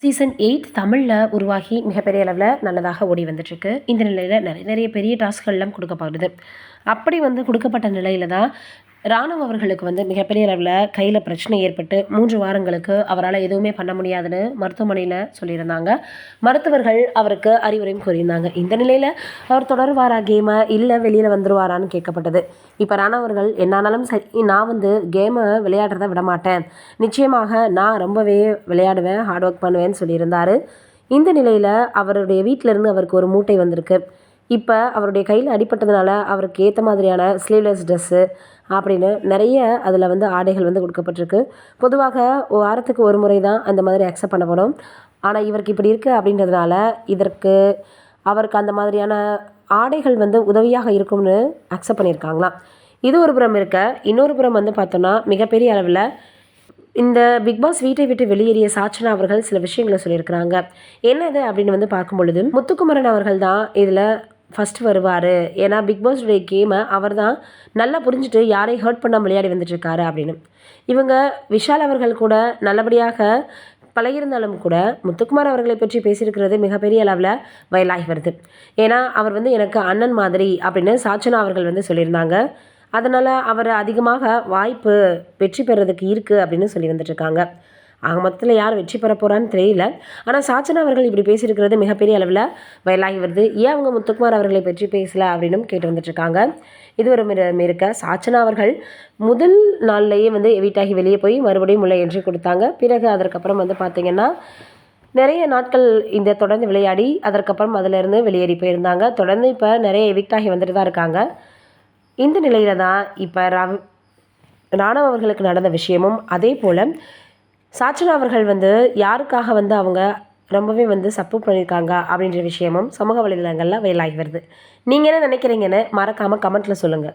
Season 8 தமிழ்ல உருவாகி மிகப்பெரிய அளவுல நல்லதாக ஓடி வந்துட்டுருக்கு. இந்த நிலையில நிறைய பெரிய டாஸ்க்கள்லாம் குடுக்கப்படுது. அப்படி வந்து குடுக்கப்பட்ட நிலையில தான், ராணுவ அவர்களுக்கு வந்து மிகப்பெரிய அளவுல கையில பிரச்சனை ஏற்பட்டு 3 வாரங்களுக்கு அவரால எதுவுமே பண்ண முடியாதுன்னு மருத்துவமனையில சொல்லியிருந்தாங்க. மருத்துவர்கள் அவருக்கு அறிவுரையும் கூறியிருந்தாங்க. இந்த நிலையில அவர் தொடருவாரா கேம? இல்ல வெளியில வந்துருவாரான்னு கேட்கப்பட்டது. இப்ப ராணுவ அவர்கள் என்ன ஆனாலும் சரி, நான் வந்து கேம விளையாடுறத விடமாட்டேன். நிச்சயமாக நான் ரொம்பவே விளையாடுவேன், ஹார்ட் ஒர்க் பண்ணுவேன்னு சொல்லியிருந்தாரு. இந்த நிலையில அவருடைய வீட்ல இருந்து அவருக்கு ஒரு மூட்டை வந்திருக்கு. இப்ப அவருடைய கையில அடிபட்டதுனால, அவருக்கு ஏத்த மாதிரியான ஸ்லீவ்லெஸ் ட்ரெஸ்ஸு அப்படின்னு நெறைய அதில வந்து ஆடைகள் வந்து குடுக்கப்பட்டிருக்கு. பொதுவாக வாரத்துக்கு ஒரு முறை தான் அந்த மாதிரி அக்செப்ட் பண்ணப்படும். ஆனா, இவருக்கு இப்படி இருக்கு அப்படின்றதுனால, இதற்கு அவருக்கு அந்த மாதிரியான ஆடைகள் வந்து உதவியாக இருக்கும்னு அக்செப்ட் பண்ணியிருக்காங்களாம். இது ஒரு புறம் இருக்க, இன்னொரு புறம் வந்து பார்த்தோம்னா, மிகப்பெரிய அளவில இந்த பிக் பாஸ் வீட்டை விட்டு வெளியேறிய சாச்சனா அவர்கள் சில விஷயங்கள சொல்லியிருக்கிறாங்க. என்னது அப்படின்னு வந்து பார்க்கும் பொழுது, முத்துக்குமரன் அவர்கள் தான் இதில ஃபர்ஸ்ட் வருவாரு. ஏன்னா பிக் பாஸுடைய கேம அவர் தான் நல்லா புரிஞ்சுட்டு யாரையும் ஹர்ட் பண்ணாம விளையாடி வந்துட்டுருக்காரு அப்படின்னு. இவங்க விஷால் அவர்கள் கூட நல்லபடியாக பழகியிருந்தாலும் கூட, முத்துக்குமார் அவர்களை பற்றி பேசியிருக்கிறது மிகப்பெரிய அளவுல வயலாகி வருது. ஏன்னா, அவர் வந்து எனக்கு அண்ணன் மாதிரி அப்படின்னு சாச்சனா அவர்கள் வந்து சொல்லியிருந்தாங்க. அதனால அவர் அதிகமாக வாய்ப்பு வெற்றி பெறதுக்கு இருக்கு அப்படின்னு சொல்லி வந்துட்டுருக்காங்க. ஆக மொத்தத்தில யார் வெற்றி பெற போறான்னு தெரியல. ஆனா சாச்சனா அவர்கள் இப்படி பேசியிருக்கிறது மிகப்பெரிய அளவில வயலாகி வருது. ஏன் அவங்க முத்துக்குமார் அவர்களை பற்றி பேசல அப்படின்னும் கேட்டு வந்துட்டுருக்காங்க. இது ஒரு இருக்க சாச்சனா அவர்கள் முதல் நாள்லயே வந்து எவிக்ட் ஆகி வெளியே போய் மறுபடியும் உள்ள என்ட்ரி குடுத்தாங்க. பிறகு அதற்கப்புறம் வந்து பார்த்தீங்கன்னா, நிறைய நாட்கள் இந்த தொடர்ந்து விளையாடி அதற்கப்புறம் அதிலிருந்து வெளியேறி போயிருந்தாங்க. தொடர்ந்து இப்ப நிறைய எவிக்ட் ஆகி வந்துட்டு தான் இருக்காங்க. இந்த நிலையில தான் இப்ப ராணவ அவர்களுக்கு நடந்த விஷயமும், அதேபோல சாச்சனா அவர்கள் வந்து யாருக்காக வந்து அவங்க ரொம்பவே வந்து சப்போர்ட் பண்ணியிருக்காங்க அப்படின்ற விஷயமும் சமூக வலைதளங்கள்ல வைரலாகி வருது. நீங்க என்ன நினைக்கிறீங்கன்னு மறக்காம கமெண்ட்ல சொல்லுங்க.